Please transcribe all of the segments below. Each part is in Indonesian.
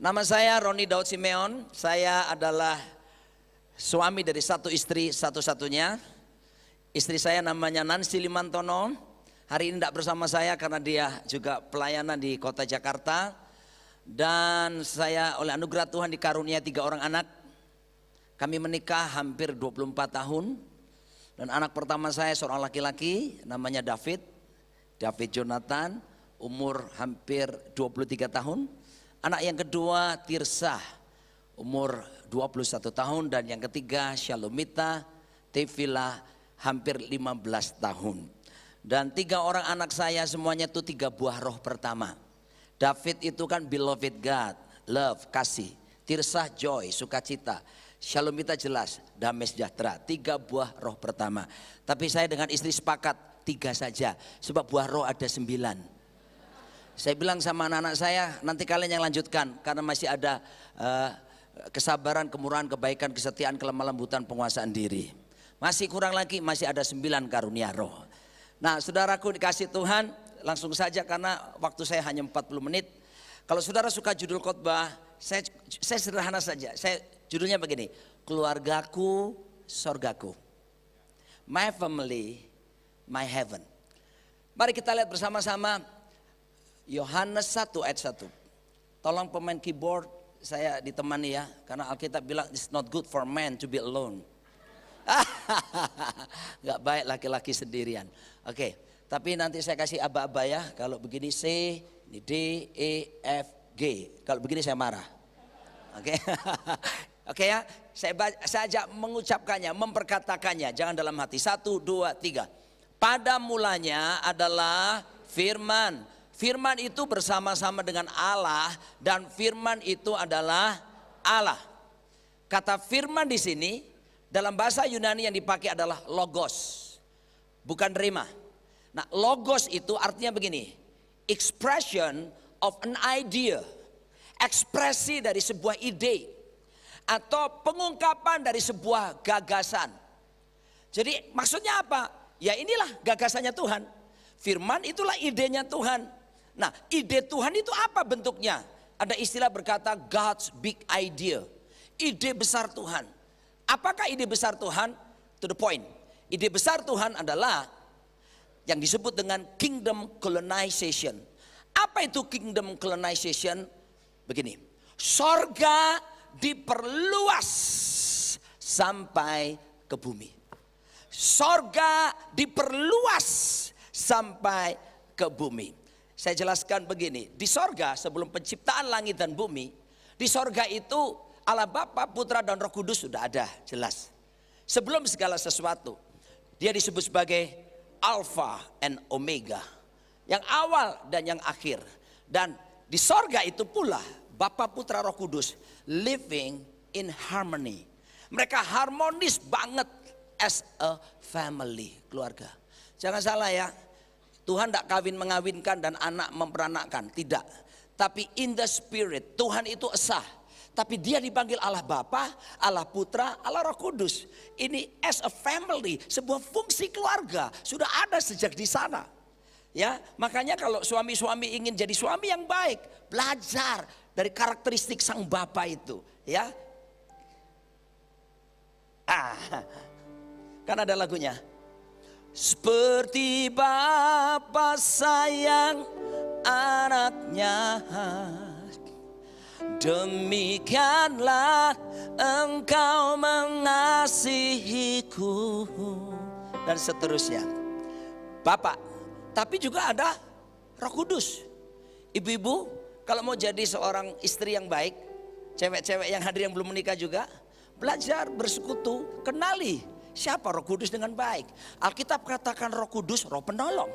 Nama saya Roni Daud Simeon. Saya adalah suami dari satu istri satu-satunya. Istri saya namanya Nancy Limantono. Hari ini tidak bersama saya karena dia juga pelayanan di kota Jakarta. Dan saya oleh anugerah Tuhan dikaruniai 3 orang anak. Kami menikah hampir 24 tahun. Dan anak pertama saya seorang laki-laki namanya David Jonathan, umur hampir 23 tahun. Anak yang kedua Tirsa, umur 21 tahun. Dan yang ketiga Shalomita Tevila, hampir 15 tahun. Dan 3 orang anak saya semuanya itu 3 buah roh pertama. David itu kan beloved God, love, kasih. Tirsa joy, sukacita. Shalomita jelas, damai sejahtera. 3 buah roh pertama. Tapi saya dengan istri sepakat 3 saja, sebab buah roh ada 9. Saya bilang sama anak-anak saya, nanti kalian yang lanjutkan. Karena masih ada kesabaran, kemurahan, kebaikan, kesetiaan, kelemah lembutan, penguasaan diri. Masih kurang lagi, masih ada 9 karunia roh. Nah saudaraku dikasih Tuhan, langsung saja karena waktu saya hanya 40 menit. Kalau saudara suka judul khotbah, saya sederhana saja. Judulnya begini, keluargaku, sorgaku. My family, my heaven. Mari kita lihat bersama-sama Yohanes 1 ayat 1. Tolong pemain keyboard saya ditemani ya, karena Alkitab bilang it's not good for man to be alone. Gak baik laki-laki sendirian. Oke, tapi nanti saya kasih aba-aba ya. Kalau begini C, ini D, E, F, G. Kalau begini saya marah. Oke. Oke ya, saya ajak mengucapkannya, memperkatakannya. Jangan dalam hati. 1, 2, 3. Pada mulanya adalah firman. Firman itu bersama-sama dengan Allah dan firman itu adalah Allah. Kata firman di sini dalam bahasa Yunani yang dipakai adalah logos, bukan rema. Nah, logos itu artinya begini, expression of an idea, ekspresi dari sebuah ide atau pengungkapan dari sebuah gagasan. Jadi maksudnya apa? Ya inilah gagasannya Tuhan. Firman itulah idenya Tuhan. Nah, ide Tuhan itu apa bentuknya? Ada istilah berkata God's big idea. Ide besar Tuhan. Apakah ide besar Tuhan? To the point. Ide besar Tuhan adalah yang disebut dengan kingdom colonization. Apa itu kingdom colonization? Begini. Sorga diperluas sampai ke bumi. Sorga diperluas sampai ke bumi. Saya jelaskan begini, di sorga sebelum penciptaan langit dan bumi, di sorga itu Allah Bapa, Putra dan Roh Kudus sudah ada, jelas. Sebelum segala sesuatu, dia disebut sebagai Alpha and Omega, yang awal dan yang akhir. Dan di sorga itu pula Bapa, Putra, Roh Kudus living in harmony. Mereka harmonis banget as a family, keluarga. Jangan salah ya. Tuhan tidak kawin mengawinkan dan anak memperanakkan, tidak. Tapi in the spirit, Tuhan itu esa. Tapi dia dipanggil Allah Bapa, Allah Putra, Allah Roh Kudus. Ini as a family, sebuah fungsi keluarga sudah ada sejak di sana. Ya, makanya kalau suami-suami ingin jadi suami yang baik, belajar dari karakteristik sang Bapa itu, ya. Kan ada lagunya. Seperti Bapa sayang anaknya, demikianlah engkau mengasihiku. Dan seterusnya. Bapak, tapi juga ada Roh Kudus. Ibu-ibu, kalau mau jadi seorang istri yang baik, cewek-cewek yang hadir yang belum menikah juga, belajar bersekutu, kenali siapa Roh Kudus dengan baik. Alkitab katakan Roh Kudus, Roh penolong.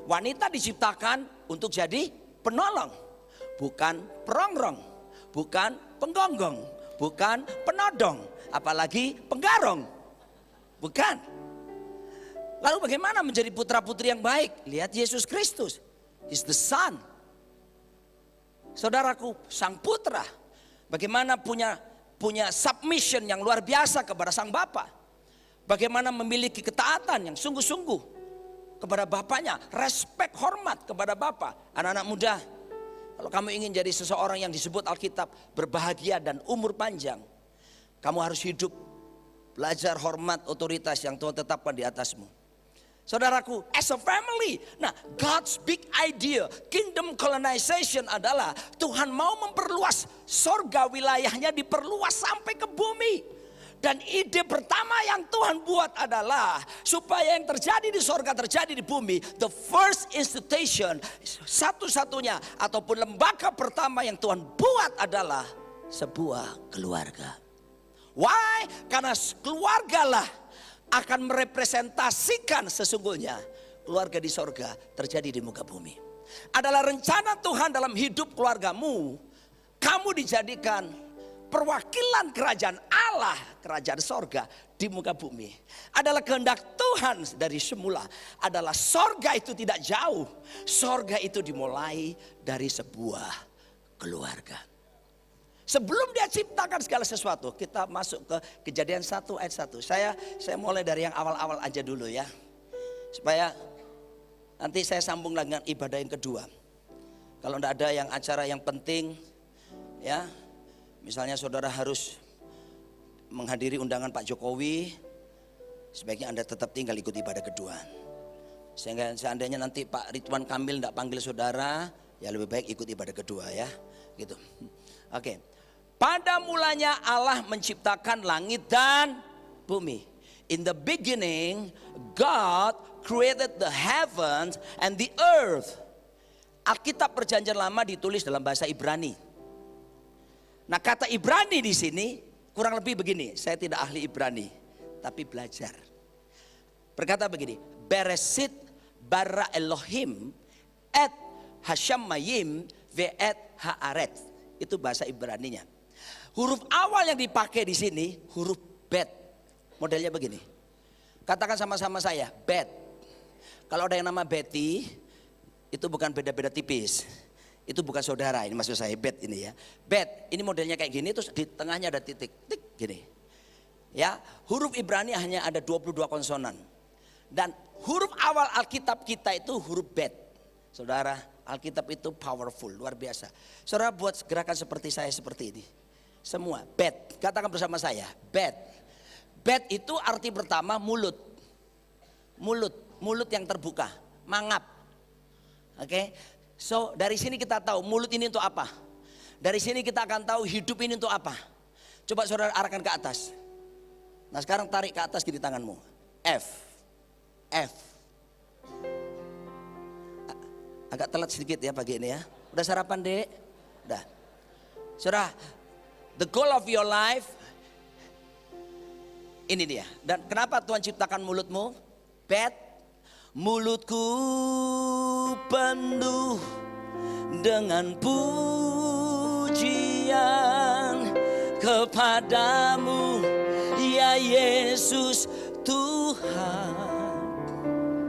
Wanita diciptakan untuk jadi penolong, bukan perongrong, bukan penggonggong, bukan penodong, apalagi penggarong. Bukan. Lalu bagaimana menjadi putra-putri yang baik? Lihat Yesus Kristus. He's the Son. Saudaraku, sang putra bagaimana punya submission yang luar biasa kepada sang Bapa. Bagaimana memiliki ketaatan yang sungguh-sungguh kepada bapaknya, respect, hormat kepada bapak. Anak-anak muda, Kalau kamu ingin jadi seseorang yang disebut Alkitab berbahagia dan umur panjang, kamu harus hidup, belajar hormat otoritas yang Tuhan tetapkan di atasmu. Saudaraku, as a family, nah God's big idea, kingdom colonization adalah Tuhan mau memperluas sorga, wilayahnya diperluas sampai ke bumi. Dan ide pertama yang Tuhan buat adalah supaya yang terjadi di sorga terjadi di bumi. The first institution, satu-satunya ataupun lembaga pertama yang Tuhan buat adalah sebuah keluarga. Why? Karena keluargalah akan merepresentasikan sesungguhnya keluarga di sorga terjadi di muka bumi. Adalah rencana Tuhan dalam hidup keluargamu. Kamu dijadikan perwakilan kerajaan Allah, kerajaan sorga di muka bumi. Adalah kehendak Tuhan dari semula. Adalah sorga itu tidak jauh. Sorga itu dimulai dari sebuah keluarga. Sebelum dia ciptakan segala sesuatu, kita masuk ke Kejadian 1 ayat 1. Saya mulai dari yang awal-awal aja dulu ya. Supaya nanti saya sambung dengan ibadah yang kedua. Kalau tidak ada yang acara yang penting ya, misalnya saudara harus menghadiri undangan Pak Jokowi, sebaiknya Anda tetap tinggal ikut ibadah kedua. Sehingga seandainya nanti Pak Ridwan Kamil tidak panggil saudara, ya lebih baik ikut ibadah kedua ya. Gitu. Oke. Pada mulanya Allah menciptakan langit dan bumi. In the beginning, God created the heavens and the earth. Alkitab Perjanjian Lama ditulis dalam bahasa Ibrani. Nah, kata Ibrani di sini kurang lebih begini. Saya tidak ahli Ibrani, tapi belajar. Berkata begini, Bereshit bara Elohim et hashamayim ve'et haaret. Itu bahasa Ibraninya. Huruf awal yang dipakai di sini huruf bet. Modelnya begini. Katakan sama-sama saya, bet. Kalau ada yang nama Betty, itu bukan beda-beda tipis. Itu bukan saudara, ini maksud saya bet ini ya. Bet, ini modelnya kayak gini, terus di tengahnya ada titik, tik gini. Ya, huruf Ibrani hanya ada 22 konsonan. Dan huruf awal Alkitab kita itu huruf bet. Saudara, Alkitab itu powerful, luar biasa. Saudara buat gerakan seperti saya seperti ini. Semua, bet, katakan bersama saya, bet. Bet itu arti pertama mulut. Mulut yang terbuka, mangap. Oke. So dari sini kita tahu mulut ini untuk apa. Dari sini kita akan tahu hidup ini untuk apa. Coba saudara arahkan ke atas. Nah sekarang tarik ke atas gini tanganmu. F. Agak telat sedikit ya pagi ini ya. Udah sarapan dek? Udah. Saudara, the goal of your life ini dia. Dan kenapa Tuhan ciptakan mulutmu? Bet. Mulutku penuh dengan pujian kepadamu ya Yesus Tuhan.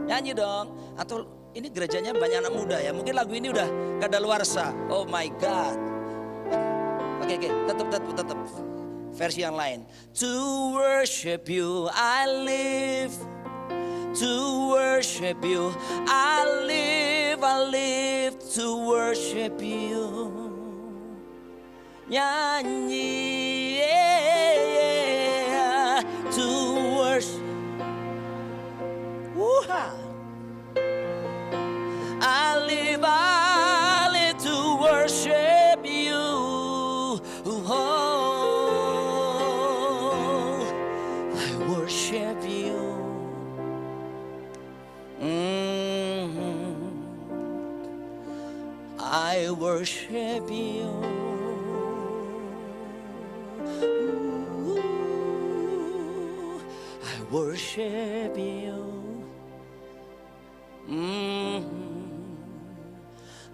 Nyanyi dong. Atau ini gerejanya banyak anak muda ya. Mungkin lagu ini udah kadaluarsa. Oh my God. Oke, tetap versi yang lain. To worship you I live. To worship you I live to worship you. Nyanyi yeah, to worship. I live to worship you. Oh, I worship you. I worship you. I worship you.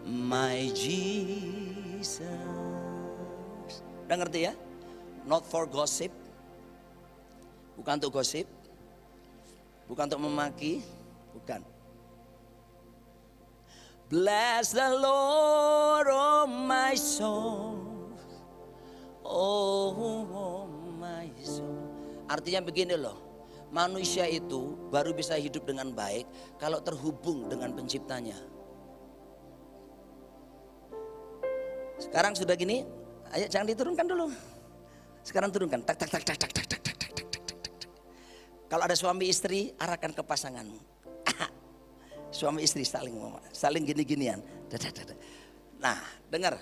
My Jesus. Udah ngerti ya? Not for gossip. Bukan untuk gosip. Bukan untuk memaki. Bukan. Bless the Lord, oh my soul. Oh my soul. Artinya begini loh. Manusia itu baru bisa hidup dengan baik kalau terhubung dengan penciptanya. Sekarang sudah gini, ayo jangan diturunkan dulu. Sekarang turunkan. Tak tak tak tak tak tak tak tak tak tak tak tak. Kalau ada suami istri, arahkan ke pasanganmu. Suami istri saling gini-ginian. Nah, dengar.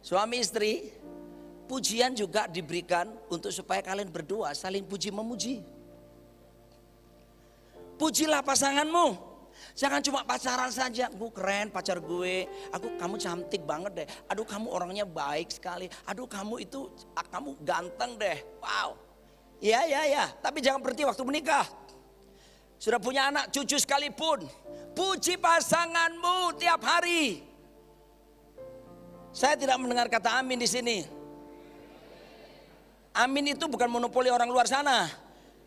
Suami istri, pujian juga diberikan untuk supaya kalian berdua saling puji memuji. Pujilah pasanganmu. Jangan cuma pacaran saja. Gue keren pacar gue. Kamu cantik banget deh. Aduh, kamu orangnya baik sekali. Aduh, kamu ganteng deh. Wow. Ya. Tapi jangan berhenti waktu menikah. Sudah punya anak, cucu sekalipun. Puji pasanganmu tiap hari. Saya tidak mendengar kata amin di sini. Amin itu bukan monopoli orang luar sana.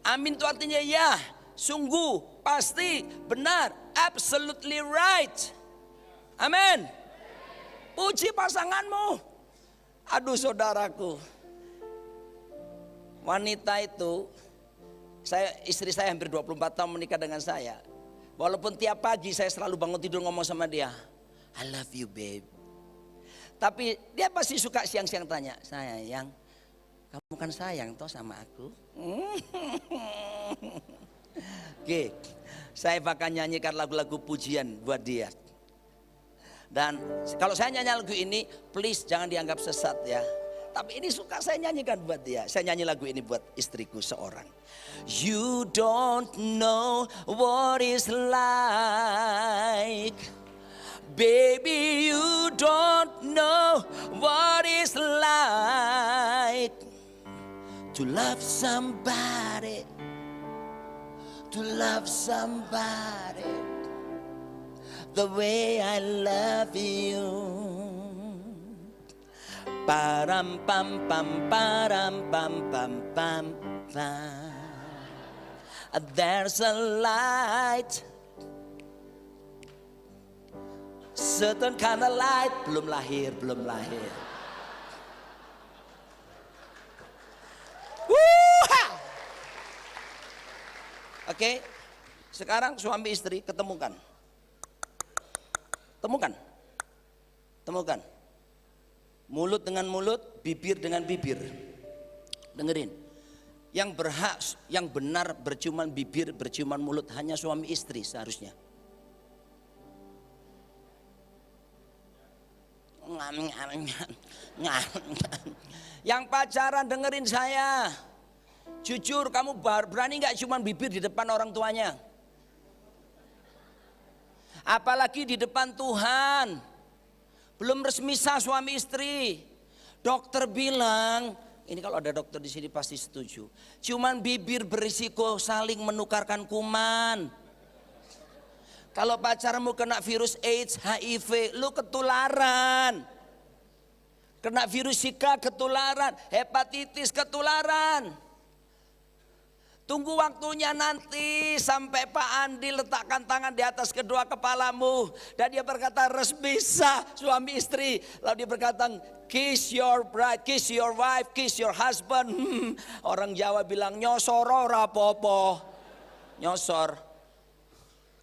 Amin itu artinya ya, sungguh, pasti, benar, absolutely right. Amin. Puji pasanganmu. Aduh saudaraku, wanita itu, istri saya hampir 24 tahun menikah dengan saya. Walaupun tiap pagi saya selalu bangun tidur ngomong sama dia, I love you babe. Tapi dia pasti suka siang-siang tanya, sayang, kamu kan sayang toh sama aku. Oke, saya bakal nyanyikan lagu-lagu pujian buat dia. Dan kalau saya nyanyi lagu ini, please jangan dianggap sesat ya. Tapi ini suka saya nyanyikan buat dia. Saya nyanyi lagu ini buat istriku seorang. You don't know what it's like, baby, you don't know what it's like to love somebody, the way I love you. Param pam pam param pam pam pam pam. There's a light, certain kind of light. Belum lahir. Oke, sekarang suami istri ketemukan. Mulut dengan mulut, bibir dengan bibir. Dengerin. Yang berhak, yang benar berciuman bibir, berciuman mulut hanya suami istri seharusnya. Yang pacaran dengerin saya. Jujur, kamu berani gak ciuman bibir di depan orang tuanya? Apalagi di depan Tuhan. Belum resmi sah suami istri. Dokter bilang, ini kalau ada dokter di sini pasti setuju. Ciuman bibir berisiko saling menukarkan kuman. Kalau pacarmu kena virus AIDS, HIV, lu ketularan. Kena virus Zika ketularan, hepatitis ketularan. Tunggu waktunya nanti sampai Pak Andi letakkan tangan di atas kedua kepalamu. Dan dia berkata resmi sah suami istri. Lalu dia berkata kiss your bride, kiss your wife, kiss your husband. Orang Jawa bilang nyosor ora popo. Nyosor.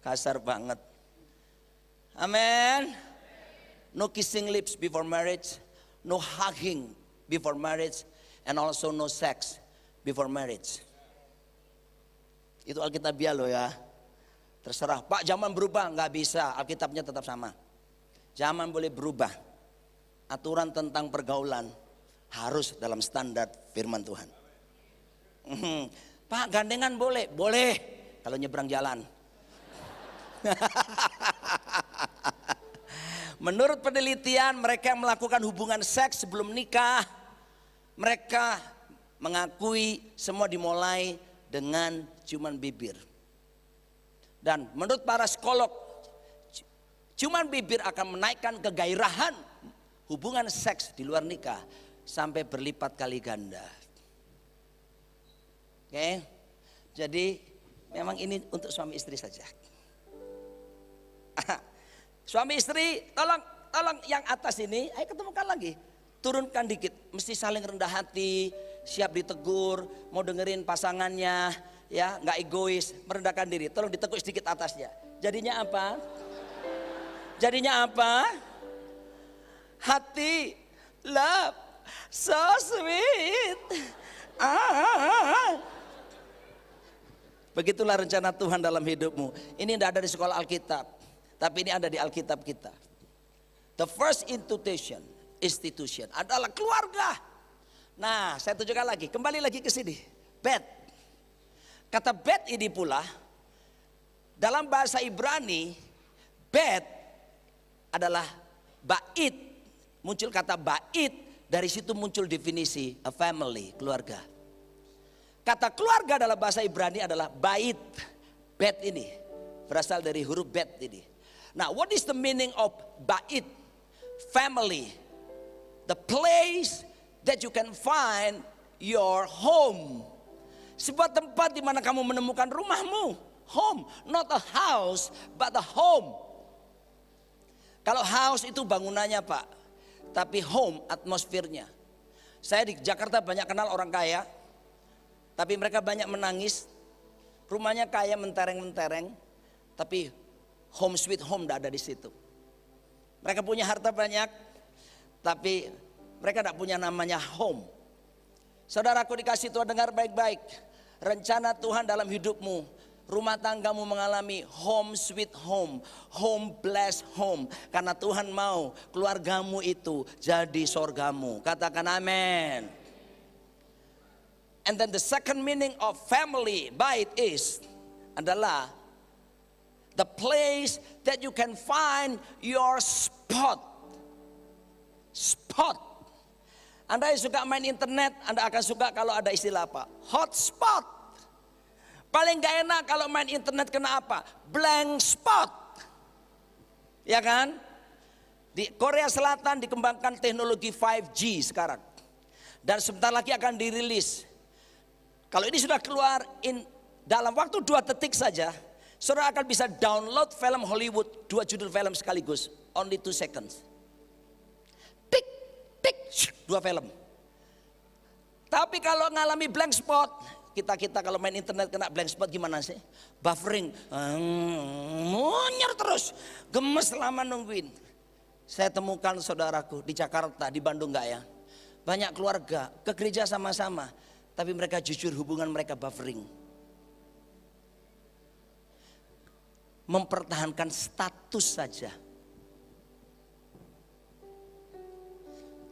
Kasar banget. Amin. No kissing lips before marriage. No hugging before marriage. And also no sex before marriage. Itu Alkitabiah loh ya. Terserah, Pak zaman berubah, nggak bisa, Alkitabnya tetap sama. Zaman boleh berubah. Aturan tentang pergaulan harus dalam standar firman Tuhan. Pak gandengan boleh? Boleh kalau nyebrang jalan. Menurut penelitian mereka yang melakukan hubungan seks sebelum nikah, mereka mengakui semua dimulai dengan ciuman bibir. Dan menurut para psikolog, ciuman bibir akan menaikkan kegairahan hubungan seks di luar nikah sampai berlipat kali ganda. Oke, jadi memang ini untuk suami istri saja. Suami istri, tolong yang atas ini, ayo ketemukan lagi. Turunkan dikit, mesti saling rendah hati, siap ditegur, mau dengerin pasangannya, ya, nggak egois, merendahkan diri. Tolong ditekuk sedikit atasnya. Jadinya apa? hati, love, so sweet. Begitulah rencana Tuhan dalam hidupmu. Ini tidak ada di sekolah Alkitab, tapi ini ada di Alkitab kita. The first institution adalah keluarga. Nah, saya tunjukkan lagi, kembali lagi ke sini. Bet. Kata bet ini pula dalam bahasa Ibrani, bet adalah bait. Muncul kata bait, dari situ muncul definisi a family, keluarga. Kata keluarga dalam bahasa Ibrani adalah bait. Bet ini berasal dari huruf bet ini. Nah, what is the meaning of bait? Family. The place that you can find your home. Sebuah tempat di mana kamu menemukan rumahmu. Home, not a house, but a home. Kalau house itu bangunannya Pak, tapi home atmosfernya. Saya di Jakarta banyak kenal orang kaya, tapi mereka banyak menangis. Rumahnya kaya mentereng-mentereng, tapi home sweet home tidak ada di situ. Mereka punya harta banyak, tapi mereka tidak punya namanya home. Saudaraku dikasih Tuhan, dengar baik-baik. Rencana Tuhan dalam hidupmu, rumah tanggamu mengalami home sweet home, home blessed home. Karena Tuhan mau keluargamu itu jadi sorgamu. Katakan amin. And then the second meaning of family, bait adalah the place that you can find your spot. Spot. Anda yang suka main internet, Anda akan suka kalau ada istilah apa? Hotspot. Paling gak enak kalau main internet kena apa? Blank spot. Ya kan? Di Korea Selatan dikembangkan teknologi 5G sekarang. Dan sebentar lagi akan dirilis. Kalau ini sudah keluar dalam waktu 2 detik saja, saudara akan bisa download film Hollywood 2 judul film sekaligus. Only 2 seconds. Tik, tik, 2 film. Tapi kalau ngalami blank spot, kita kalau main internet kena blank spot gimana sih? Buffering, munyer terus, gemes lama nungguin. Saya temukan saudaraku di Jakarta, di Bandung enggak ya? Banyak keluarga ke gereja sama-sama, tapi mereka jujur hubungan mereka buffering. Mempertahankan status saja.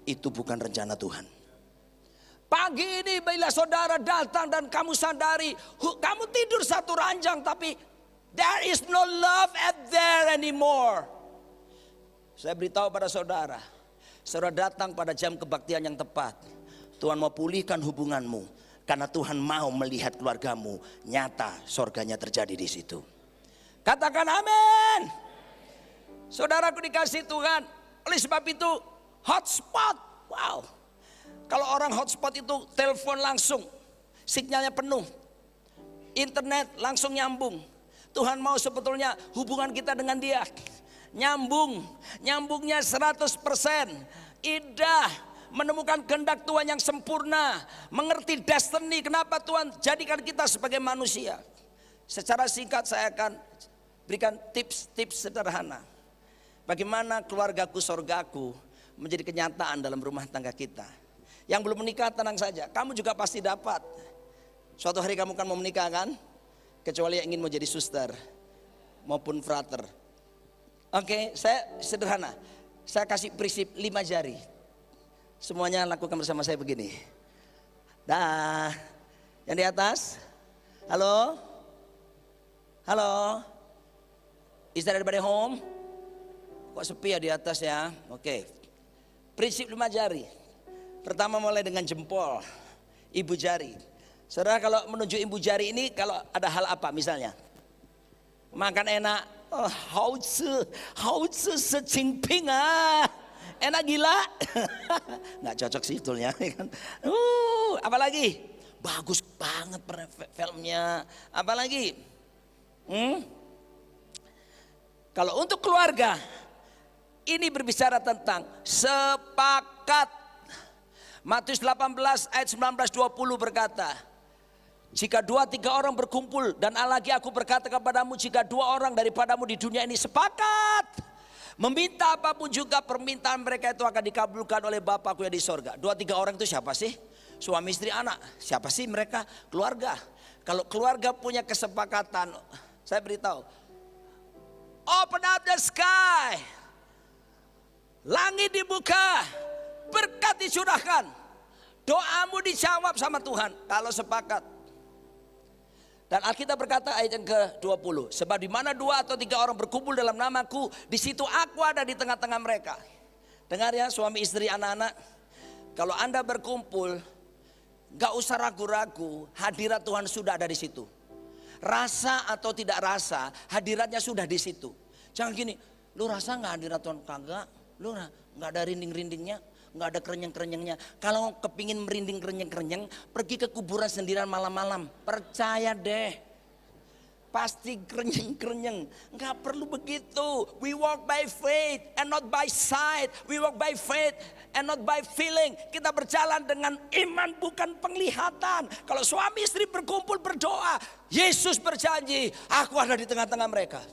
Itu bukan rencana Tuhan. Pagi ini bila saudara datang dan kamu sadari, kamu tidur satu ranjang tapi there is no love at there anymore. Saya beritahu pada saudara, saudara datang pada jam kebaktian yang tepat. Tuhan mau pulihkan hubunganmu karena Tuhan mau melihat keluargamu nyata sorganya terjadi di situ. Katakan amin. Saudaraku dikasih Tuhan, oleh sebab itu hotspot. Wow. Kalau orang hotspot itu telepon langsung, sinyalnya penuh, internet langsung nyambung. Tuhan mau sebetulnya hubungan kita dengan dia nyambungnya 100%. Indah, menemukan kehendak Tuhan yang sempurna, mengerti destiny, kenapa Tuhan jadikan kita sebagai manusia. Secara singkat saya akan berikan tips-tips sederhana. Bagaimana keluargaku sorgaku menjadi kenyataan dalam rumah tangga kita. Yang belum menikah tenang saja, kamu juga pasti dapat. Suatu hari kamu kan mau menikah kan? Kecuali yang ingin mau jadi suster maupun frater. Oke, saya sederhana. Saya kasih prinsip 5 jari. Semuanya lakukan bersama saya begini. Dah. Yang di atas. Halo? Halo? Is there anybody home? Kok sepi ya di atas ya? Oke. Prinsip 5 jari. Pertama mulai dengan jempol, ibu jari. Saudara kalau menunjuk ibu jari ini kalau ada hal apa misalnya? Makan enak, oh, hao-zi secingping ah. Enak gila. Nggak cocok sih sebetulnya kan. Apalagi? Bagus banget filmnya. Apalagi? Kalau untuk keluarga, ini berbicara tentang sepakat. Matius 18 ayat 19-20 berkata, jika 2-3 orang berkumpul dan lagi aku berkata kepadamu, jika 2 orang daripadamu di dunia ini sepakat Meminta apapun juga permintaan mereka itu akan dikabulkan oleh Bapakku yang di sorga. 2-3 orang itu siapa sih? Suami istri anak. Siapa sih mereka? Keluarga. Kalau keluarga punya kesepakatan, saya beritahu, open up the sky. Langit dibuka, berkat dicurahkan. Doamu dijawab sama Tuhan kalau sepakat. Dan Alkitab berkata ayat yang ke-20, sebab di mana 2 atau 3 orang berkumpul dalam namaku, di situ aku ada di tengah-tengah mereka. Dengar ya suami istri anak-anak, kalau Anda berkumpul, gak usah ragu-ragu, hadirat Tuhan sudah ada di situ. Rasa atau tidak rasa, hadiratnya sudah di situ. Jangan gini, lu rasa gak hadirat Tuhan? Kagak, lu gak ada rinding-rindingnya, gak ada kerenyeng-kerenyengnya. Kalau kepingin merinding kerenyeng-kerenyeng, pergi ke kuburan sendirian malam-malam. Percaya deh, pasti kerenyeng-kerenyeng. Gak perlu begitu. We walk by faith and not by sight. We walk by faith and not by feeling. Kita berjalan dengan iman bukan penglihatan. Kalau suami istri berkumpul berdoa, Yesus berjanji, aku ada di tengah-tengah mereka.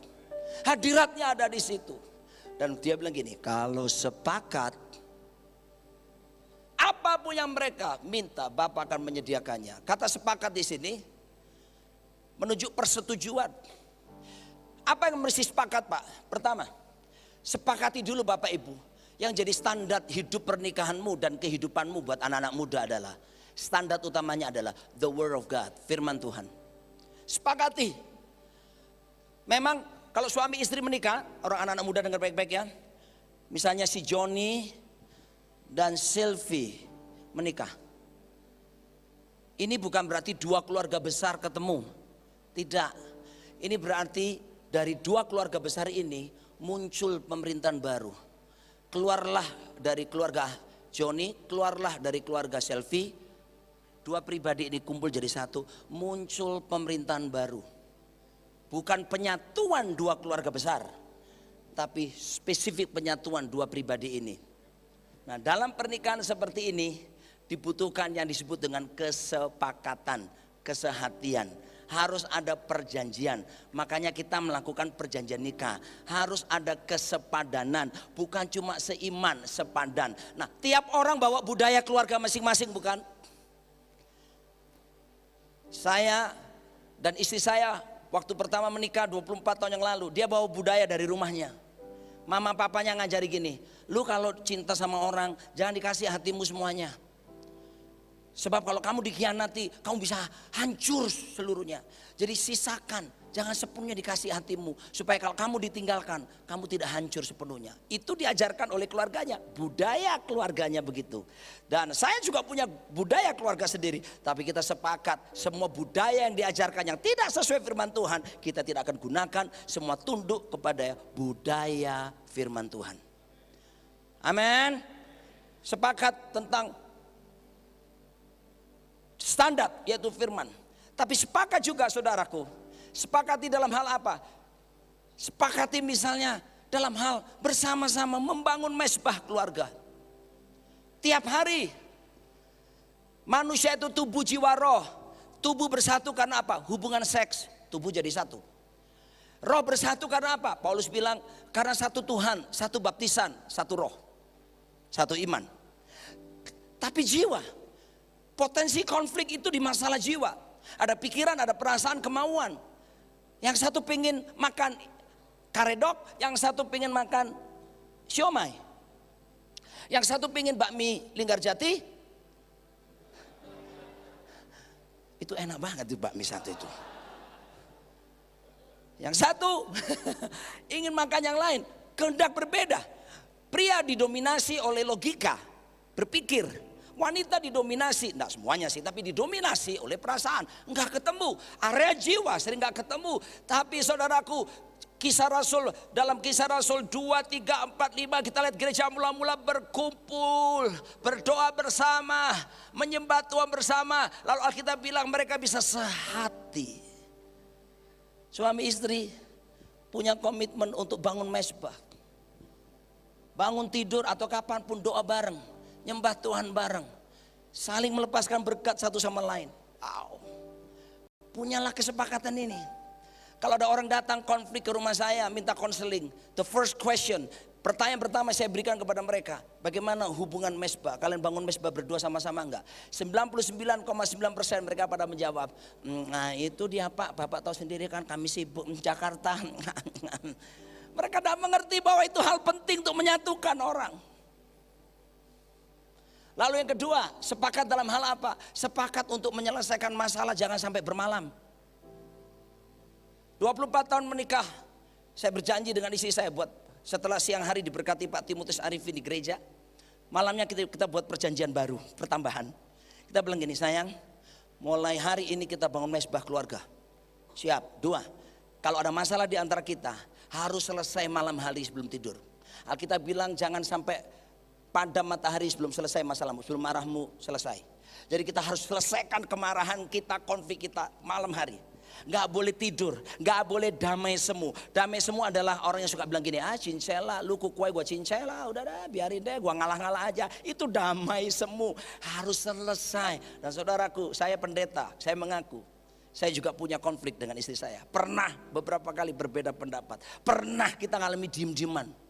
Hadiratnya ada di situ. Dan dia bilang gini, kalau sepakat, apapun yang mereka minta, Bapa akan menyediakannya. Kata sepakat di sini menunjuk persetujuan. Apa yang mesti sepakat, Pak? Pertama, sepakati dulu Bapak Ibu, yang jadi standar hidup pernikahanmu dan kehidupanmu buat anak-anak muda adalah, standar utamanya adalah the word of God, firman Tuhan. Sepakati. Memang kalau suami istri menikah, orang anak-anak muda dengar baik-baik ya. Misalnya si Johnny dan Sylvie menikah. Ini bukan berarti 2 keluarga besar ketemu. Tidak. Ini berarti dari 2 keluarga besar ini muncul pemerintahan baru. Keluarlah dari keluarga Johnny, keluarlah dari keluarga Sylvie. 2 pribadi ini kumpul jadi satu, muncul pemerintahan baru. Bukan penyatuan 2 keluarga besar, tapi spesifik penyatuan 2 pribadi ini. Nah, dalam pernikahan seperti ini dibutuhkan yang disebut dengan kesepakatan, kesehatian. Harus ada perjanjian. Makanya kita melakukan perjanjian nikah. Harus ada kesepadanan, bukan cuma seiman, sepadan. Nah, tiap orang bawa budaya keluarga masing-masing, bukan? Saya dan istri saya waktu pertama menikah 24 tahun yang lalu, dia bawa budaya dari rumahnya. Mama papanya ngajari gini, lu kalau cinta sama orang jangan dikasih hatimu semuanya. Sebab kalau kamu dikhianati, kamu bisa hancur seluruhnya. Jadi sisakan, jangan sepenuhnya dikasih hatimu. Supaya kalau kamu ditinggalkan, kamu tidak hancur sepenuhnya. Itu diajarkan oleh keluarganya, budaya keluarganya begitu. Dan saya juga punya budaya keluarga sendiri. Tapi kita sepakat, semua budaya yang diajarkan yang tidak sesuai firman Tuhan, kita tidak akan gunakan, semua tunduk kepada budaya firman Tuhan. Amin. Sepakat tentang standar yaitu firman. Tapi sepakat juga saudaraku, sepakati dalam hal apa? Sepakati misalnya dalam hal bersama-sama membangun mezbah keluarga. Tiap hari manusia itu tubuh jiwa roh. Tubuh bersatu karena apa? Hubungan seks, tubuh jadi satu. Roh bersatu karena apa? Paulus bilang karena satu Tuhan, satu baptisan, satu roh, satu iman. Tapi jiwa, potensi konflik itu di masalah jiwa. Ada pikiran, ada perasaan, kemauan. Yang satu pengen makan karedok, yang satu pengen makan siomay. Yang satu pengen bakmi Linggarjati. Itu enak banget tuh bakmi satu itu. Yang satu ingin makan yang lain, kehendak berbeda. Pria didominasi oleh logika, berpikir. Wanita didominasi, enggak semuanya sih, tapi didominasi oleh perasaan. Enggak ketemu, area jiwa sering enggak ketemu. Tapi saudaraku, Kisah Rasul, dalam Kisah Rasul 2, 3, 4, 5 kita lihat gereja mula-mula berkumpul, berdoa bersama, menyembah Tuhan bersama. Lalu Alkitab bilang mereka bisa sehati. Suami istri punya komitmen untuk bangun mezbah. Bangun tidur atau kapanpun doa bareng, nyembah Tuhan bareng, saling melepaskan berkat satu sama lain. Punyalah kesepakatan ini. Kalau ada orang datang konflik ke rumah saya minta konseling, the first question, Pertanyaan pertama saya berikan kepada mereka, bagaimana hubungan mesbah? Kalian bangun mesbah berdua sama-sama enggak? 99,9% mereka pada menjawab, nah itu dia Pak, Bapak tahu sendiri kan kami sibuk di Jakarta. Mereka tidak mengerti bahwa itu hal penting untuk menyatukan orang. Lalu yang kedua, sepakat dalam hal apa? Sepakat untuk menyelesaikan masalah, jangan sampai bermalam. 24 tahun menikah, saya berjanji dengan istri saya buat setelah siang hari diberkati Pak Timotius Arifin di gereja, malamnya kita buat perjanjian baru, pertambahan. Kita bilang gini, sayang, mulai hari ini kita bangun mesbah keluarga. Siap. 2, kalau ada masalah di antara kita, harus selesai malam hari sebelum tidur. Alkitab bilang jangan sampai padam matahari sebelum selesai masalahmu, sebelum marahmu selesai. Jadi kita harus selesaikan kemarahan kita, konflik kita malam hari. Gak boleh tidur, gak boleh damai semu. Damai semu adalah orang yang suka bilang gini, cincela, lu kukuai gua cincela, udah dah biarin deh gua ngalah-ngalah aja. Itu damai semu, harus selesai. Dan saudaraku, saya pendeta, saya mengaku saya juga punya konflik dengan istri saya. Pernah beberapa kali berbeda pendapat, pernah kita ngalami diem-dieman.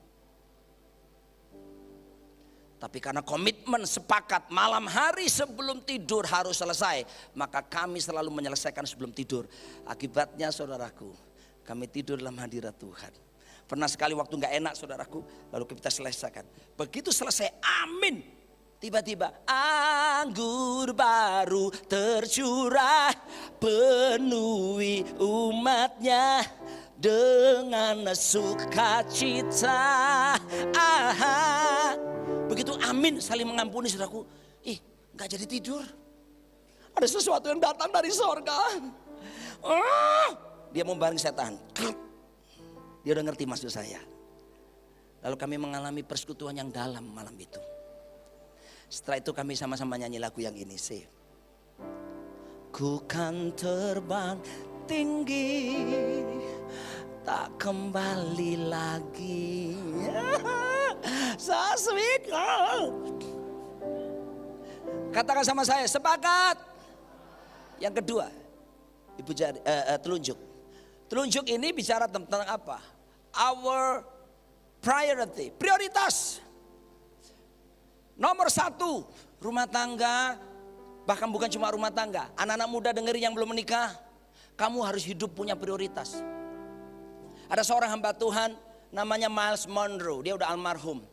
Tapi karena komitmen sepakat malam hari sebelum tidur harus selesai, maka kami selalu menyelesaikan sebelum tidur. Akibatnya saudaraku, kami tidur dalam hadirat Tuhan. Pernah sekali waktu gak enak saudaraku, lalu kita selesaikan. Begitu selesai, amin. Tiba-tiba anggur baru tercurah, penuhi umatnya dengan sukacita. Begitu amin saling mengampuni saudaraku, gak jadi tidur. Ada sesuatu yang datang dari sorga. Dia membaring setan. Dia udah ngerti maksud saya. Lalu kami mengalami persekutuan yang dalam malam itu. Setelah itu kami sama-sama nyanyi lagu yang ini sih. Ku kan terbang tinggi, tak kembali lagi. So sweet. Katakan sama saya, sepakat. Yang kedua, Ibu jari, telunjuk. Telunjuk ini bicara tentang apa? Our priority, prioritas. Nomor 1, rumah tangga. Bahkan bukan cuma rumah tangga, anak-anak muda dengerin yang belum menikah, kamu harus hidup punya prioritas. Ada seorang hamba Tuhan namanya Miles Monroe, dia udah almarhum.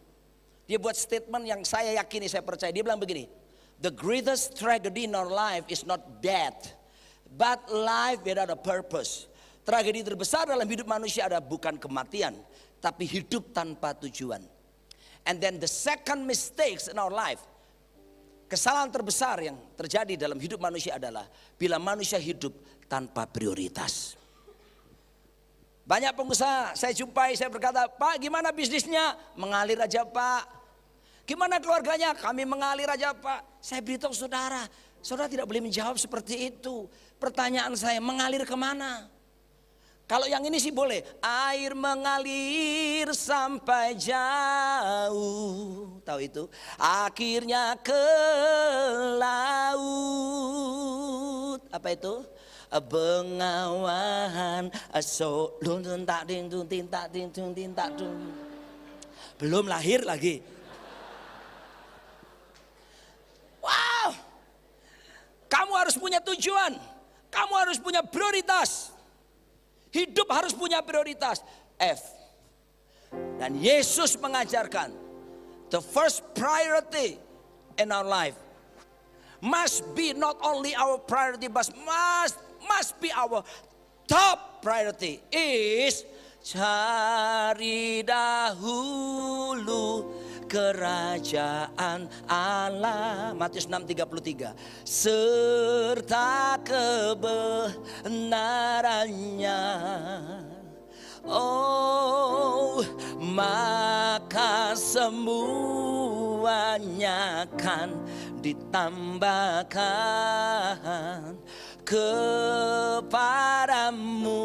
Dia buat statement yang saya yakini, saya percaya. Dia bilang begini, the greatest tragedy in our life is not death, but life without a purpose. Tragedi terbesar dalam hidup manusia adalah bukan kematian, tapi hidup tanpa tujuan. And then the second mistakes in our life, kesalahan terbesar yang terjadi dalam hidup manusia adalah bila manusia hidup tanpa prioritas. Banyak pengusaha saya jumpai, saya berkata, Pak gimana bisnisnya? Mengalir aja Pak. Gimana keluarganya? Kami mengalir aja Pak. Saya beritahu saudara, saudara tidak boleh menjawab seperti itu. Pertanyaan saya, mengalir kemana? Kalau yang ini sih boleh, air mengalir sampai jauh, tahu itu? Akhirnya ke laut. Apa itu? Bengawan so luntun tak ding dun tin tak ding dun tin tak dun. Belum lahir lagi. Wow, kamu harus punya tujuan, kamu harus punya prioritas. Hidup harus punya prioritas. F. Dan Yesus mengajarkan, the first priority in our life must be not only our priority, but must be our top priority is cari dahulu kerajaan Allah, Matius 6:33, serta kebenarannya. Oh, maka semuanya akan ditambahkan kepadamu.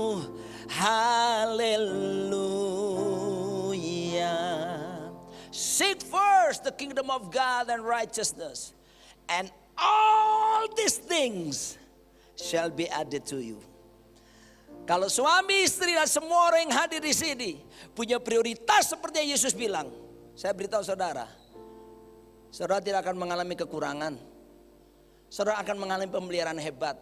Haleluya. Seek first the kingdom of God and righteousness, and all these things shall be added to you. Kalau suami istri dan semua orang yang hadir di sini punya prioritas seperti yang Yesus bilang, saya beritahu saudara, saudara tidak akan mengalami kekurangan. Saudara akan mengalami pemeliharaan hebat.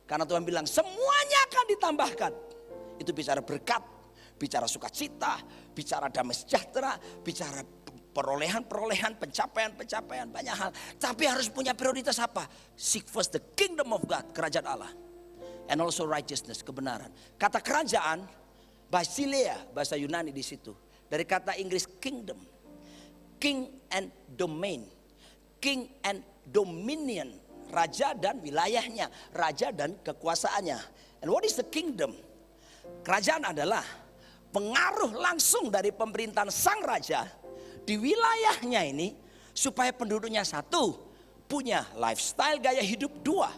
Karena Tuhan bilang semuanya akan ditambahkan. Itu bicara berkat, bicara sukacita, bicara damai sejahtera, bicara perolehan-perolehan, pencapaian-pencapaian, banyak hal. Tapi harus punya prioritas apa? Seek first the kingdom of God, kerajaan Allah. And also righteousness, kebenaran. Kata kerajaan, basileia, bahasa Yunani di situ. Dari kata Inggris kingdom. King and domain. King and dominion. Raja dan wilayahnya. Raja dan kekuasaannya. And what is the kingdom? Kerajaan adalah pengaruh langsung dari pemerintahan sang raja di wilayahnya ini, supaya penduduknya satu, punya lifestyle gaya hidup, dua,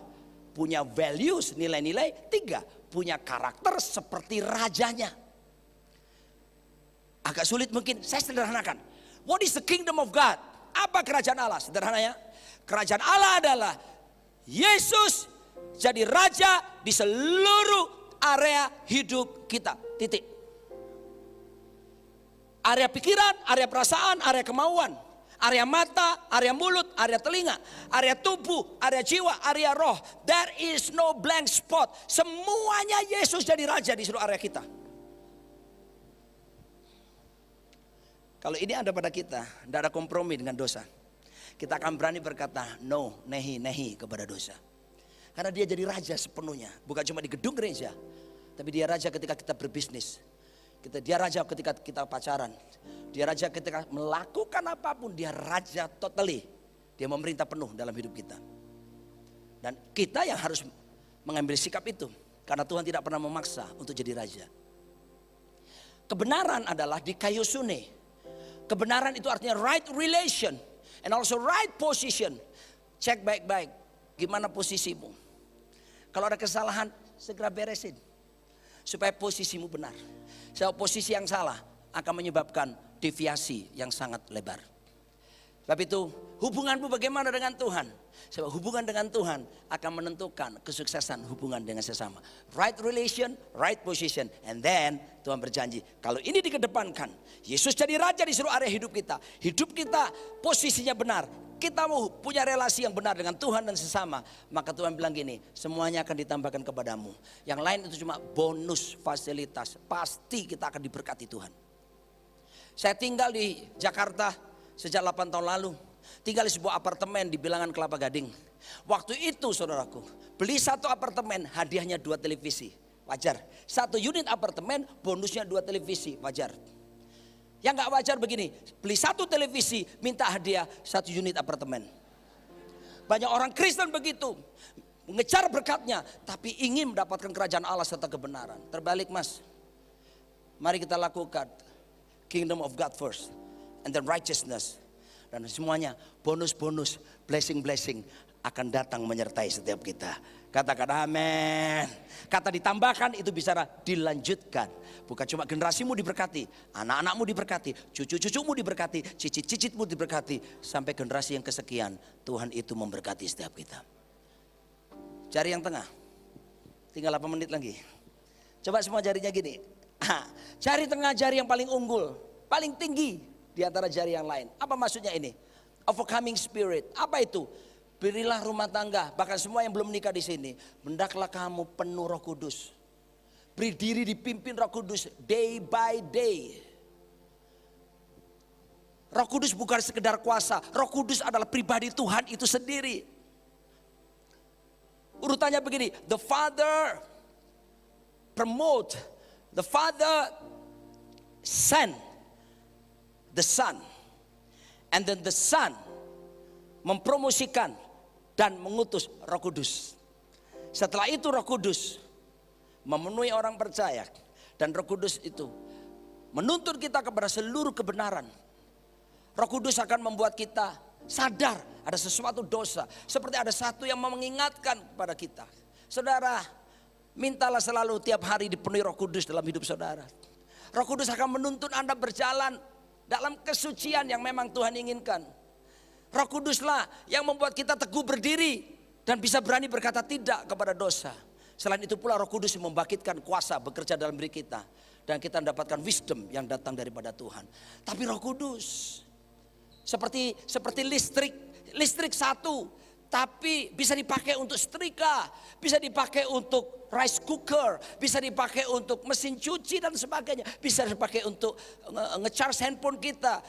punya values nilai-nilai, tiga, punya karakter seperti rajanya. Agak sulit mungkin, saya sederhanakan. What is the kingdom of God? Apa kerajaan Allah? Sederhananya, kerajaan Allah adalah Yesus jadi raja di seluruh area hidup kita. Titik. Area pikiran, area perasaan, area kemauan, area mata, area mulut, area telinga, area tubuh, area jiwa, area roh. There is no blank spot. Semuanya Yesus jadi raja di seluruh area kita. Kalau ini ada pada kita, tidak ada kompromi dengan dosa. Kita akan berani berkata no, nehi kepada dosa. Karena dia jadi raja sepenuhnya. Bukan cuma di gedung gereja, tapi dia raja ketika kita berbisnis. Dia raja ketika kita pacaran. Dia raja ketika melakukan apapun. Dia raja totally. Dia memerintah penuh dalam hidup kita. Dan kita yang harus mengambil sikap itu. Karena Tuhan tidak pernah memaksa untuk jadi raja. Kebenaran adalah di kaiosune. Kebenaran itu artinya right relation and also right position. Cek baik-baik gimana posisimu. Kalau ada kesalahan segera beresin supaya posisimu benar. Sebab posisi yang salah akan menyebabkan deviasi yang sangat lebar. Sebab itu hubunganmu bagaimana dengan Tuhan? Sebab hubungan dengan Tuhan akan menentukan kesuksesan hubungan dengan sesama. Right relation, right position. And then Tuhan berjanji, kalau ini dikedepankan, Yesus jadi raja di seluruh area hidup kita. Hidup kita posisinya benar. Kita mau punya relasi yang benar dengan Tuhan dan sesama. Maka Tuhan bilang gini, semuanya akan ditambahkan kepadamu. Yang lain itu cuma bonus, fasilitas. Pasti kita akan diberkati Tuhan. Saya tinggal di Jakarta sejak 8 tahun lalu. Tinggal di sebuah apartemen di Bilangan Kelapa Gading. Waktu itu saudaraku, beli satu apartemen hadiahnya 2 televisi. Wajar. 1 unit apartemen bonusnya 2 televisi. Wajar. Yang gak wajar begini, beli 1 televisi minta hadiah 1 unit apartemen. Banyak orang Kristen begitu, mengejar berkatnya tapi ingin mendapatkan kerajaan Allah serta kebenaran. Terbalik mas, mari kita lakukan kingdom of God first and then righteousness. Dan semuanya bonus-bonus, blessing-blessing akan datang menyertai setiap kita. Katakan amin. Kata ditambahkan itu bicara dilanjutkan. Bukan cuma generasimu diberkati, anak-anakmu diberkati, cucu-cucumu diberkati, cicit-cicitmu diberkati. Sampai generasi yang kesekian, Tuhan itu memberkati setiap kita. Jari yang tengah, tinggal 8 menit lagi. Coba semua jarinya gini. Jari tengah jari yang paling unggul, paling tinggi di antara jari yang lain. Apa maksudnya ini? Overcoming spirit. Apa itu? Berilah rumah tangga, bahkan semua yang belum menikah di sini, hendaklah kamu penuh Roh Kudus. Beri diri dipimpin Roh Kudus day by day. Roh Kudus bukan sekedar kuasa, Roh Kudus adalah pribadi Tuhan itu sendiri. Urutannya begini, the Father promote, the Father send the Son, and then the Son mempromosikan dan mengutus Roh Kudus. Setelah itu Roh Kudus memenuhi orang percaya, dan Roh Kudus itu menuntun kita kepada seluruh kebenaran. Roh Kudus akan membuat kita sadar ada sesuatu dosa, seperti ada satu yang mengingatkan kepada kita. Saudara, mintalah selalu tiap hari dipenuhi Roh Kudus dalam hidup saudara. Roh Kudus akan menuntun Anda berjalan dalam kesucian yang memang Tuhan inginkan. Roh Kuduslah yang membuat kita teguh berdiri dan bisa berani berkata tidak kepada dosa. Selain itu pula Roh Kudus membangkitkan kuasa bekerja dalam diri kita. Dan kita mendapatkan wisdom yang datang daripada Tuhan. Tapi Roh Kudus seperti listrik satu, tapi bisa dipakai untuk setrika, bisa dipakai untuk rice cooker, bisa dipakai untuk mesin cuci dan sebagainya, bisa dipakai untuk nge-charge handphone kita.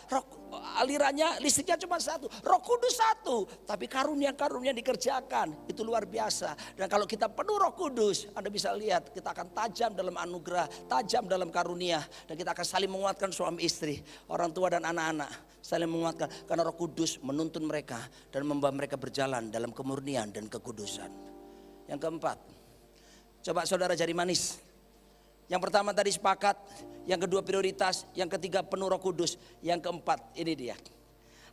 Alirannya listriknya cuma satu, Roh Kudus satu, tapi karunia-karunia dikerjakan, itu luar biasa. Dan kalau kita penuh Roh Kudus, Anda bisa lihat kita akan tajam dalam anugerah, tajam dalam karunia, dan kita akan saling menguatkan suami istri, orang tua dan anak-anak. Saling menguatkan karena Roh Kudus menuntun mereka dan membawa mereka berjalan dalam kemurnian dan kekudusan. Yang keempat, coba saudara jari manis. Yang pertama tadi sepakat, yang kedua prioritas, yang ketiga penuh Roh Kudus, yang keempat ini dia.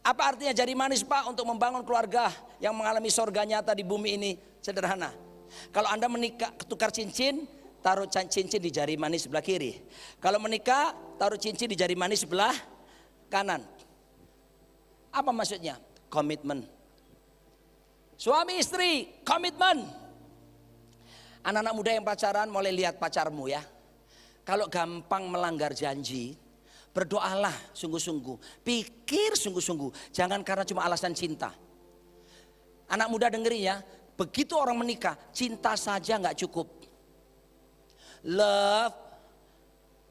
Apa artinya jari manis Pak untuk membangun keluarga yang mengalami sorga nyata di bumi ini? Sederhana. Kalau Anda menikah tukar cincin, taruh cincin di jari manis sebelah kiri. Kalau menikah, taruh cincin di jari manis sebelah kanan. Apa maksudnya? Komitmen. Suami istri, komitmen. Anak-anak muda yang pacaran, mulai lihat pacarmu ya. Kalau gampang melanggar janji, berdoalah sungguh-sungguh. Pikir sungguh-sungguh. Jangan karena cuma alasan cinta. Anak muda dengerin ya. Begitu orang menikah, cinta saja gak cukup. Love,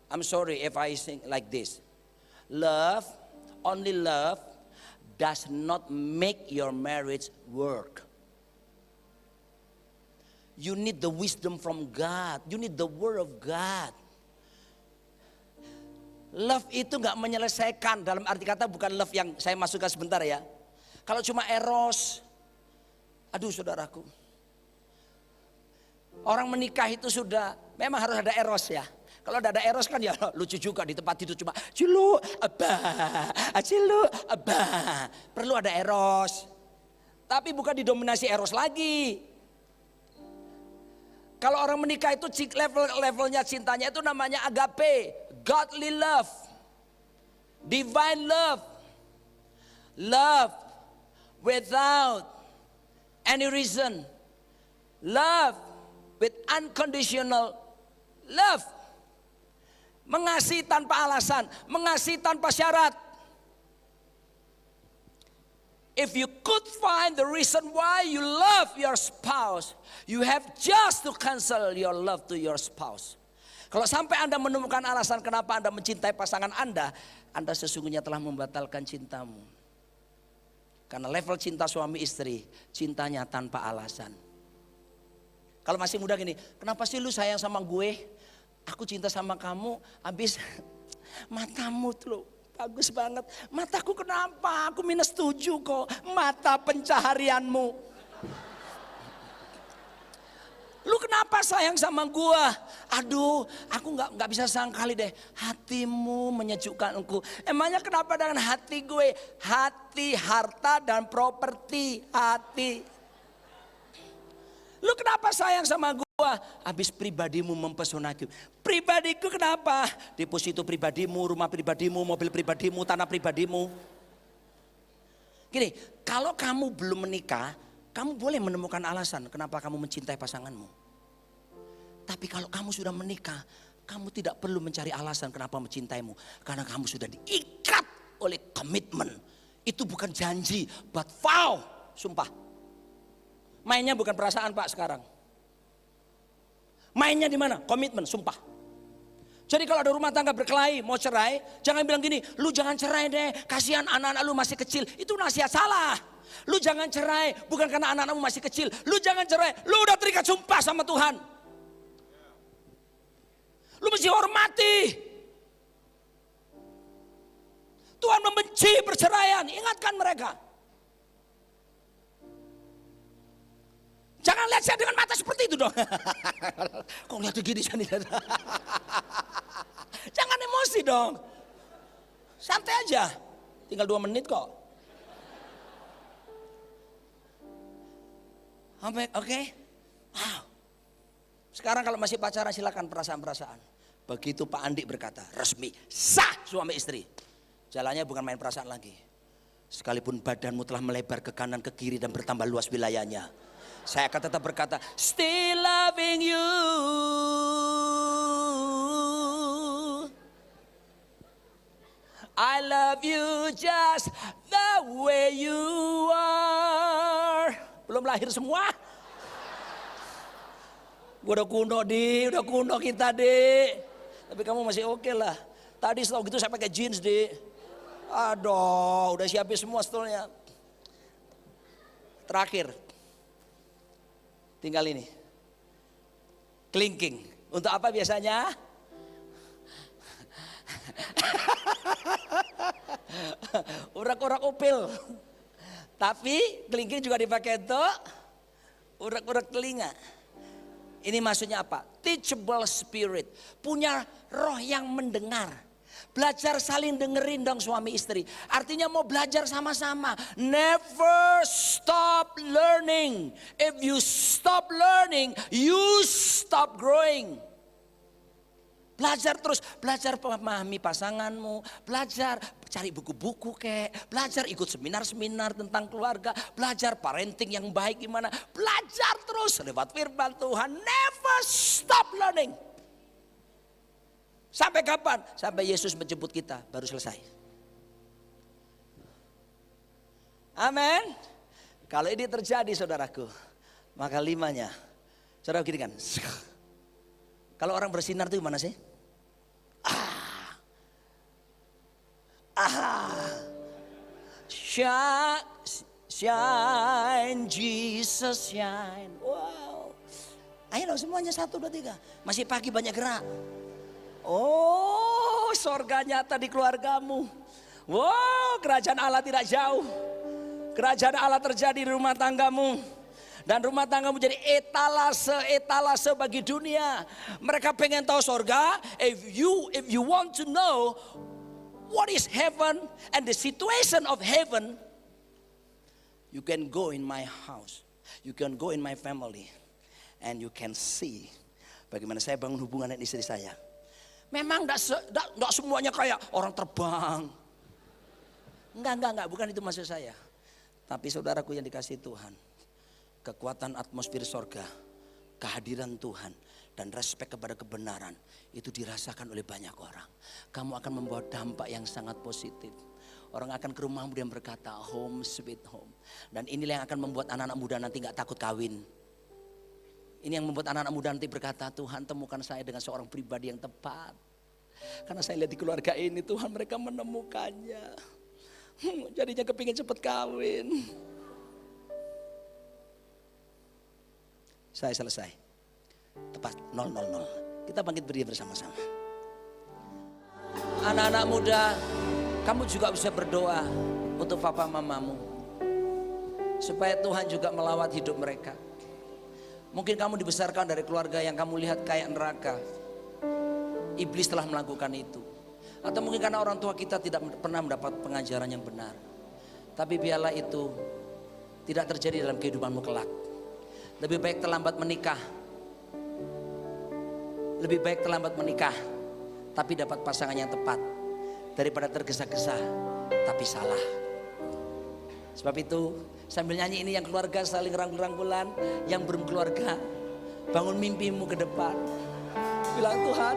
I'm sorry if I think like this. Love, only love does not make your marriage work. You need the wisdom from God. You need the word of God. Love itu gak menyelesaikan, dalam arti kata bukan love yang saya masukkan sebentar ya. Kalau cuma eros, aduh saudaraku. Orang menikah itu sudah, memang harus ada eros ya. Kalau ada eros kan ya lucu juga di tempat tidur cuma cilu abah. Perlu ada eros. Tapi bukan didominasi eros lagi. Kalau orang menikah itu levelnya cintanya itu namanya agape, godly love, divine love, love without any reason, love with unconditional love. Mengasihi tanpa alasan, mengasihi tanpa syarat. If you could find the reason why you love your spouse, you have just to cancel your love to your spouse. Kalau sampai Anda menemukan alasan kenapa Anda mencintai pasangan Anda sesungguhnya telah membatalkan cintamu. Karena level cinta suami istri, cintanya tanpa alasan. Kalau masih muda gini, kenapa sih lu sayang sama gue? Aku cinta sama kamu, habis matamu tuh bagus banget. Mataku kenapa? Aku -7 kok. Mata pencaharianmu. Lu kenapa sayang sama gua? Aduh, aku nggak bisa sangkali deh. Hatimu menyejukkanku. Emangnya kenapa dengan hati gue? Hati, harta dan properti hati. Lu kenapa sayang sama gua? Habis pribadimu mempesonaku. Pribadiku kenapa? Deposito pribadimu, rumah pribadimu, mobil pribadimu, tanah pribadimu. Gini, kalau kamu belum menikah, kamu boleh menemukan alasan kenapa kamu mencintai pasanganmu. Tapi kalau kamu sudah menikah, kamu tidak perlu mencari alasan kenapa mencintaimu. Karena kamu sudah diikat oleh komitmen. Itu bukan janji, but vow. Sumpah. Mainnya bukan perasaan Pak sekarang. Mainnya di mana? Komitmen, sumpah. Jadi kalau ada rumah tangga berkelahi, mau cerai, jangan bilang gini, lu jangan cerai deh, kasihan anak-anak lu masih kecil. Itu nasihat salah. Lu jangan cerai, bukan karena anak-anakmu masih kecil. Lu jangan cerai, lu udah terikat sumpah sama Tuhan. Lu mesti hormati. Tuhan membenci perceraian, ingatkan mereka. Jangan lihat saya dengan mata seperti itu dong. Kok lihat gini sini. Jangan emosi dong. Santai aja. Tinggal 2 menit kok. Oke. Wow. Sekarang kalau masih pacaran silakan perasaan-perasaan. Begitu Pak Andi berkata, resmi sah suami istri. Jalannya bukan main perasaan lagi. Sekalipun badanmu telah melebar ke kanan ke kiri dan bertambah luas wilayahnya, Saya akan tetap berkata, still loving you. I love you just the way you are. Belum lahir semua. Udah kuno udah kuno kita Dik. Tapi kamu masih oke lah. Tadi setelah gitu saya pakai jeans Dik. Aduh, udah siapin semua stolnya. Terakhir, tinggal ini. Kelingking. Untuk apa biasanya? Urak-urak upil. Tapi kelingking juga dipakai untuk urak-urak telinga. Ini maksudnya apa? Teachable spirit. Punya roh yang mendengar. Belajar saling dengerin dong suami istri. Artinya mau belajar sama-sama. Never stop learning. If you stop learning, you stop growing. Belajar terus, belajar memahami pasanganmu, belajar cari buku-buku belajar ikut seminar-seminar tentang keluarga, belajar parenting yang baik gimana, belajar terus lewat firman Tuhan, never stop learning. Sampai kapan? Sampai Yesus menjemput kita, baru selesai. Amin. Kalau ini terjadi saudaraku, maka 5-nya, saudara gini kan. Kalau orang bersinar itu gimana sih? Shine, Jesus shine. Wow. Ayo dong semuanya 1, 2, 3. Masih pagi banyak gerak. Oh, sorga nyata di keluargamu. Wow, kerajaan Allah tidak jauh. Kerajaan Allah terjadi di rumah tanggamu. Dan rumah tangga menjadi etalase bagi dunia. Mereka pengen tahu sorga. If you want to know what is heaven and the situation of heaven, you can go in my house. You can go in my family. And you can see bagaimana saya bangun hubungan dengan istri saya. Memang enggak semuanya kayak orang terbang. Enggak, bukan itu maksud saya. Tapi saudaraku yang dikasihi Tuhan, kekuatan atmosfer sorga, kehadiran Tuhan, dan respek kepada kebenaran itu dirasakan oleh banyak orang. Kamu akan membawa dampak yang sangat positif. Orang akan ke rumahmu dan berkata home sweet home. Dan inilah yang akan membuat anak-anak muda nanti gak takut kawin. Ini yang membuat anak-anak muda nanti berkata, Tuhan temukan saya dengan seorang pribadi yang tepat. Karena saya lihat di keluarga ini Tuhan mereka menemukannya. Jadinya kepingin cepat kawin. Saya selesai. Tepat 000. Kita bangkit berdiri bersama-sama. Anak-anak muda, kamu juga bisa berdoa untuk papa mamamu. Supaya Tuhan juga melawat hidup mereka. Mungkin kamu dibesarkan dari keluarga yang kamu lihat kayak neraka. Iblis telah melakukan itu. Atau mungkin karena orang tua kita tidak pernah mendapat pengajaran yang benar. Tapi biarlah itu tidak terjadi dalam kehidupanmu kelak. Lebih baik terlambat menikah. Lebih baik terlambat menikah tapi dapat pasangan yang tepat daripada tergesa-gesa tapi salah. Sebab itu sambil nyanyi ini yang keluarga saling rangkul-rangkulan, yang belum keluarga bangun mimpimu ke depan. Bilang Tuhan,